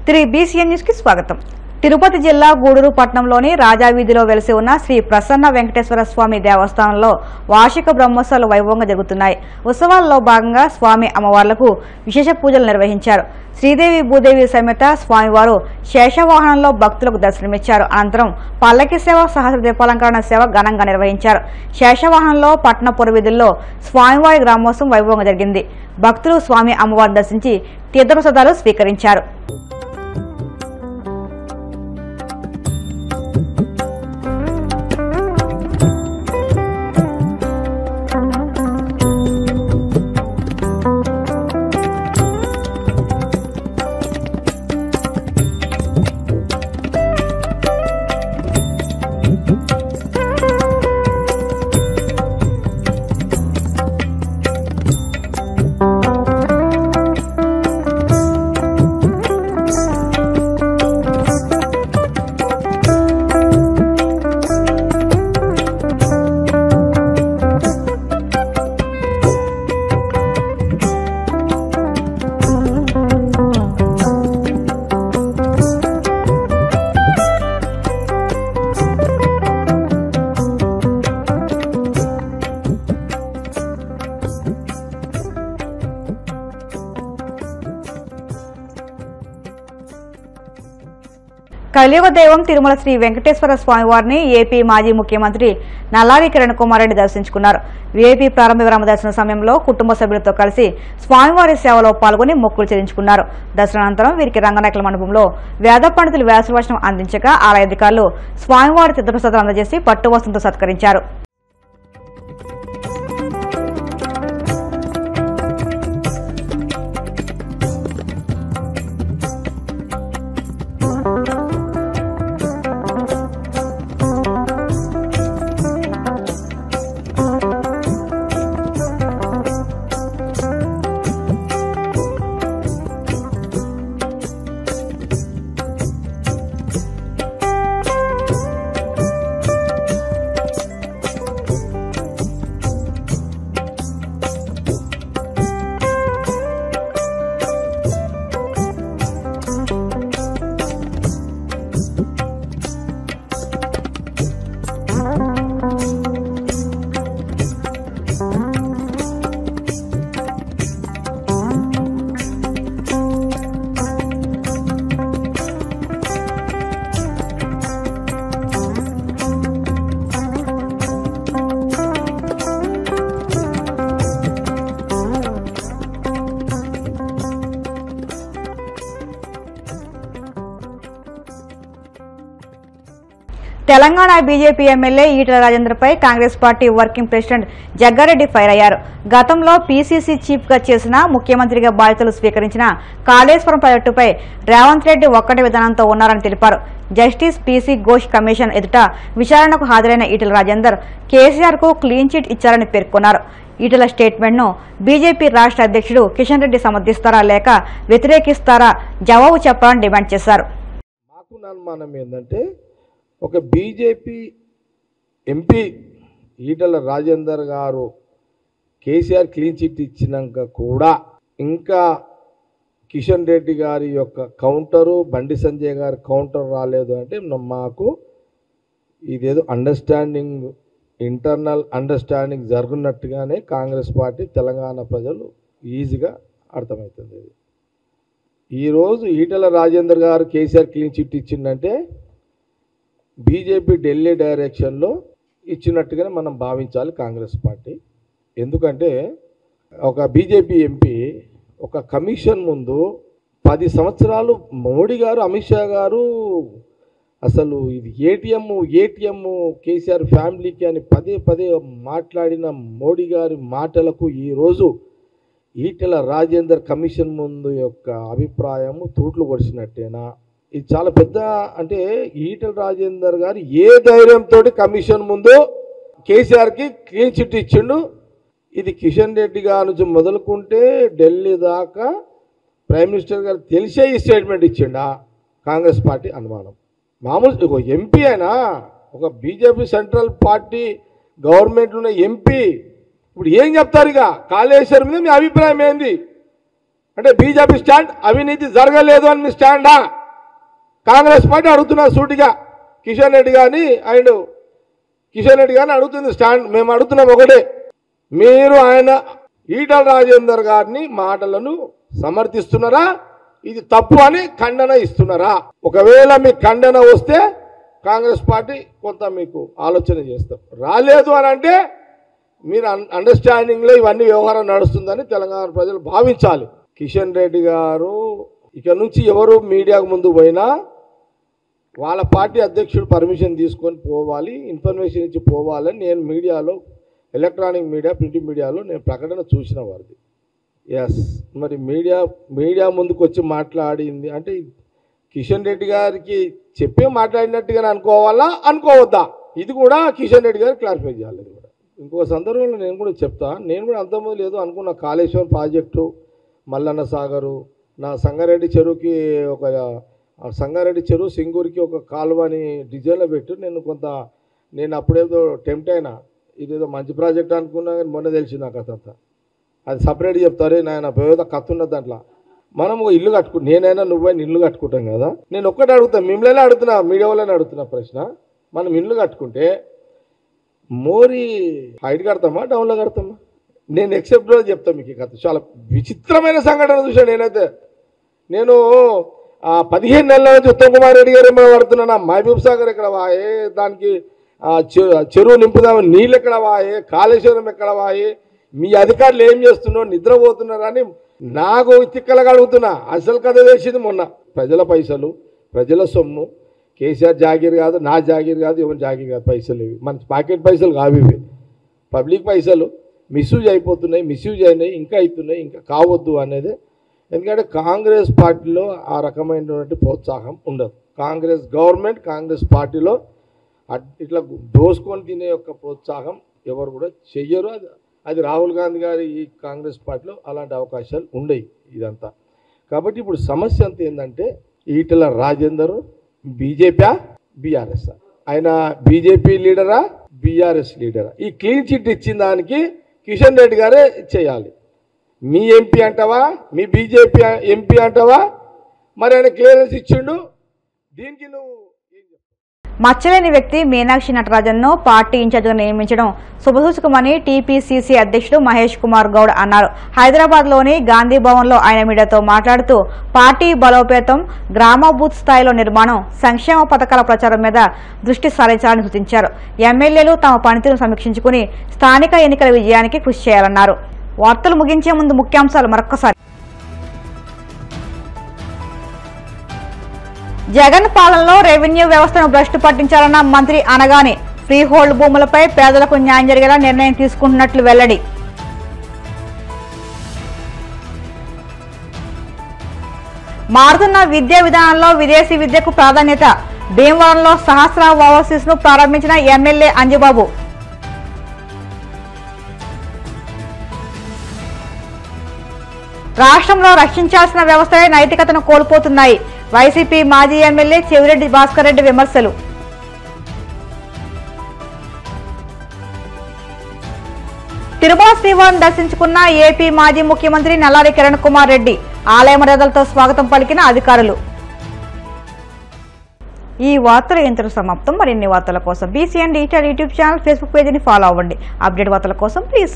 BCN news కి స్వాగతం. తిరుపతి జిల్లా గూడూరు పట్టణంలోని రాజావీధిలో వెలిసి ఉన్న శ్రీ ప్రసన్న వెంకటేశ్వర స్వామి దేవస్థానంలో వార్షిక బ్రహ్మోత్సవాలు వైభవంగా జరుగుతున్నాయి. ఉత్సవాల్లో భాగంగా స్వామి అమ్మవార్లకు విశేష పూజలు నిర్వహించారు. శ్రీదేవి భూదేవి సమేత స్వామివారు శేషవాహనంలో భక్తులకు దర్శనమిచ్చారు. అనంతరం పల్లకి సేవ, సహస్ర దీపాలంకరణ సేవ ఘనంగా నిర్వహించారు. శేషవాహనంలో పట్టణ పురవీధుల్లో స్వామివారి గ్రామోత్సవం వైభవంగా జరిగింది. భక్తులు స్వామి అమ్మవారిని దర్శించి తీర్థప్రసాదాలు స్వీకరించారు. కలియుగ దైవం తిరుమల శ్రీ వెంకటేశ్వర స్వామి వారిని ఏపీ మాజీ ముఖ్యమంత్రి నల్లారి కిరణ్ కుమార్ రెడ్డి దర్శించుకున్నారు. వీఐపీ ప్రారంభ విరామ దర్శన సమయంలో కుటుంబ సభ్యులతో కలిసి స్వామివారి సేవలో పాల్గొని మొక్కులు చెల్లించుకున్నారు. దర్శనానంతరం వీరికి రంగనాయకుల మండపంలో వేద పండితులు వ్యాసవచనం అందించగా ఆలయ అధికారులు స్వామివారి తీర్థప్రసాదాలు అందజేసి పట్టు వస్త్రంతో సత్కరించారు. తెలంగాణ బీజేపీ ఎమ్మెల్యే ఈటల రాజేందర్పై Congress party working president Jagga Reddy fire అయ్యారు. గతంలో పీసీసీ చీఫ్ గా చేసిన, ముఖ్యమంత్రిగా బాధ్యతలు స్వీకరించిన కాళేశ్వరం ప్రాజెక్టుపై రేవంత్ రెడ్డి ఒక్కటి విధానంతో ఉన్నారని తెలిపారు. జస్టిస్ పీసీ ఘోష్ కమిషన్ ఎదుట విచారణకు హాజరైన ఈటల రాజేందర్ కేసీఆర్ కు క్లీన్ చిట్ ఇచ్చారని పేర్కొన్నారు. ఈటల స్టేట్మెంట్ ను బీజేపీ రాష్ట్ర అధ్యక్షుడు కిషన్ రెడ్డి సమర్థిస్తారా లేక వ్యతిరేకిస్తారా జవాబు చెప్పాలని డిమాండ్ చేశారు. ఒక BJP MP Etela Rajender garu KCR clean chit ఇచ్చినాక కూడా ఇంకా కిషన్ రెడ్డి గారి యొక్క కౌంటరు, బండి సంజయ్ గారి కౌంటర్ రాలేదు అంటే మాకు ఇదేదో అండర్స్టాండింగ్, ఇంటర్నల్ అండర్స్టాండింగ్ జరుగుతున్నట్టుగానే కాంగ్రెస్ పార్టీ, తెలంగాణ ప్రజలు ఈజీగా అర్థమవుతుంది. ఈరోజు Etela Rajender garu KCR clean chit ఇచ్చిందంటే బీజేపీ ఢిల్లీ డైరెక్షన్లో ఇచ్చినట్టుగానే మనం భావించాలి కాంగ్రెస్ పార్టీ. ఎందుకంటే ఒక బీజేపీ ఎంపీ ఒక కమిషన్ ముందు 10 సంవత్సరాలు మోడీ గారు, అమిత్ షా గారు అసలు ఇది ఏటీఎం కేసీఆర్ ఫ్యామిలీకి అని పదే మాట్లాడిన మోడీ గారి మాటలకు ఈరోజు ఈటల రాజేందర్ కమిషన్ ముందు యొక్క అభిప్రాయము తూట్లు పొడిచినట్టేనా? ఇది చాలా పెద్ద, అంటే ఈటల రాజేందర్ గారు ఏ ధైర్యంతో కమిషన్ ముందు కేసీఆర్కి క్లీన్ చిట్ ఇచ్చిండు. ఇది కిషన్ రెడ్డి గారి నుంచి మొదలుకుంటే ఢిల్లీ దాకా ప్రైమ్ మినిస్టర్ గారు తెలిసే ఈ స్టేట్మెంట్ ఇచ్చిండా కాంగ్రెస్ పార్టీ అనుమానం. మామూలు ఎంపీ అయినా, ఒక బీజేపీ సెంట్రల్ పార్టీ గవర్నమెంట్ ఉన్న ఎంపీ ఇప్పుడు ఏం చెప్తారు? ఇక కాళేశ్వరం మీద మీ అభిప్రాయం ఏంది? అంటే బీజేపీ స్టాండ్ అవినీతి జరగలేదు అని మీ స్టాండా? కాంగ్రెస్ పార్టీ అడుగుతున్నారు సూటిగా. కిషన్ రెడ్డి గారిని అడుగుతుంది స్టాండ్. మేము అడుగుతున్నాం ఒకటే, మీరు ఆయన ఈటల రాజేందర్ గారిని మాటలను సమర్థిస్తున్నారా, ఇది తప్పు అని ఖండన ఇస్తున్నారా? ఒకవేళ మీకు ఖండన వస్తే కాంగ్రెస్ పార్టీ కొంత మీకు ఆలోచన చేస్తాం. రాలేదు అని అంటే మీరు అండర్స్టాండింగ్లో ఇవన్నీ వ్యవహారం నడుస్తుందని తెలంగాణ ప్రజలు భావించాలి. కిషన్ రెడ్డి గారు ఇక నుంచి ఎవరు మీడియాకు ముందు పోయినా వాళ్ళ పార్టీ అధ్యక్షుడు పర్మిషన్ తీసుకొని పోవాలి, ఇన్ఫర్మేషన్ ఇచ్చి పోవాలని నేను మీడియాలో, ఎలక్ట్రానిక్ మీడియా, ప్రింట్ మీడియాలో నేను ప్రకటన చూసిన వారిది. ఎస్, మరి మీడియా ముందుకు వచ్చి మాట్లాడింది అంటే కిషన్ రెడ్డి గారికి చెప్పే మాట్లాడినట్టుగా అనుకోవాలా అనుకోవద్దా? ఇది కూడా కిషన్ రెడ్డి గారు క్లారిఫై చేయాలి. ఇది కూడా ఇంకో సందర్భంలో నేను కూడా చెప్తా. నేను కూడా అంతకుముందు లేదు అనుకున్న కాళేశ్వరం ప్రాజెక్టు, మల్లన్న సాగరు, నా సంగారెడ్డి చెరువుకి ఒక సంగారెడ్డి చెరువు సింగూరికి ఒక కాలువని డిజైన్లో పెట్టు నేను అప్పుడేదో టెంప్ట్ అయినా, ఇదేదో మంచి ప్రాజెక్ట్ అనుకున్నా కానీ మొన్న తెలిసింది నాకు అదంతా. అది సపరేట్ చెప్తారే నాయన, ఏదో కథ ఉన్నది దాంట్లో. మనం ఇల్లు నేనైనా నువ్వైనా ఇల్లు కట్టుకుంటాం కదా. నేను ఒక్కటి అడుగుతాను, మిమ్మల్ని అడుగుతున్నా, మీడియా వాళ్ళని అడుగుతున్నా ప్రశ్న. మనం ఇల్లు కట్టుకుంటే మోరీ హైట్ కడతామా, డౌన్లో కడతామా? నేను ఎక్సెప్ట్లో చెప్తాను మీకు. కథ చాలా విచిత్రమైన సంఘటన చూసాను నేనైతే. నేను 15 నెలల నుంచి ఉత్తమ్ కుమార్ రెడ్డి గారు ఏమో పడుతున్నా, మహబూబ్ సాగర్ ఎక్కడ వాయే, దానికి చెరువు నింపుదాం, నీళ్ళు ఎక్కడ వాయే, కాళేశ్వరం ఎక్కడ వాయే, మీ అధికారులు ఏం చేస్తున్నారో, నిద్రపోతున్నారని నాకు తిక్కలుగా అడుగుతున్నా. అసలు కథ తెలిసింది మొన్న. ప్రజల పైసలు, ప్రజల సొమ్ము, కేసీఆర్ జాగీర్ కాదు, నా జాగీర్ కాదు, ఎవరి జాగీర్ కాదు, పైసలు ఇవి మన పాకెట్ పైసలు కావు, ఇవి పబ్లిక్ పైసలు. మిస్యూజ్ అయిపోతున్నాయి, మిస్యూజ్ అయినాయి, ఇంకా అవుతున్నాయి, ఇంకా కావద్దు అనేది. ఎందుకంటే కాంగ్రెస్ పార్టీలో ఆ రకమైనటువంటి ప్రోత్సాహం ఉండదు. కాంగ్రెస్ గవర్నమెంట్, కాంగ్రెస్ పార్టీలో ఇట్లా దోసుకొని తినే యొక్క ప్రోత్సాహం ఎవరు కూడా చెయ్యరు. అది రాహుల్ గాంధీ గారి ఈ కాంగ్రెస్ పార్టీలో అలాంటి అవకాశాలు ఉండవు ఇదంతా. కాబట్టి ఇప్పుడు సమస్య అంతా ఏంటంటే, ఈటల రాజేందర్ బీజేపీ బీఆర్ఎస్, ఆయన బీజేపీ లీడరా బీఆర్ఎస్ లీడరా? ఈ క్లీన్ చిట్ ఇచ్చిన దానికి కిషన్ రెడ్డి గారే చేయాలి. మీ ఎంపీ అంటావా, మీ బీజేపీ ఎంపీ అంటావా? మరి ఆయన క్లియరెన్స్ ఇచ్చిండు, దీనికి నువ్వు ఏం చెప్తావు? మచ్చలేని వ్యక్తి మీనాక్షి నటరాజన్ను పార్టీ ఇన్ఛార్జిగా నియమించడం శుభసూచకమని టీపీసీసీ అధ్యక్షుడు మహేష్ కుమార్ గౌడ్ అన్నారు. హైదరాబాద్లోని గాంధీ భవన్లో ఆయన మీడియాతో మాట్లాడుతూ పార్టీ బలోపేతం, గ్రామ బూత్ స్థాయిలో నిర్మాణం, సంక్షేమ పథకాల ప్రచారం మీద దృష్టి సారించాలని సూచించారు. ఎమ్మెల్యేలు తమ పనితీరును సమీక్షించుకుని స్థానిక ఎన్నికల విజయానికి కృషి చేయాలన్నారు. వార్తలు ముగించే ముందు ముఖ్యాంశాలు మరొక్కసారి. జగన్ పాలనలో రెవెన్యూ వ్యవస్థను భ్రష్టు పట్టించాలన్న మంత్రి అనగానే ఫ్రీ హోల్డ్ భూములపై పేదలకు న్యాయం జరిగేలా నిర్ణయం తీసుకుంటున్నట్లు వెల్లడి. మారుతున్న విద్యా విధానంలో విదేశీ విద్యకు ప్రాధాన్యత. భీమవరంలో సహస్ర ఓవర్సీస్ ను ప్రారంభించిన ఎమ్మెల్యే అంజబాబు. రాష్ట్రంలో రక్షించాల్సిన వ్యవస్థలే నైతికతను కోల్పోతున్నాయి. వైసీపీ మాజీ ఎమ్మెల్యే చెవిరెడ్డి భాస్కర్ రెడ్డి విమర్శలు. తిరుమల శ్రీవారిని దర్శించుకున్న ఏపీ మాజీ ముఖ్యమంత్రి నల్లారి కిరణ్ కుమార్ రెడ్డి. ఆలయ మర్యాదలతో స్వాగతం పలికిన అధికారులు. ఈ వార్తలు ఇంతటితో సమాప్తం. మరిన్ని వార్తల కోసం BCN digital YouTube channel, Facebook పేజీని ఫాలో అవ్వండి. అప్డేట్ వార్తల కోసం ప్లీజ్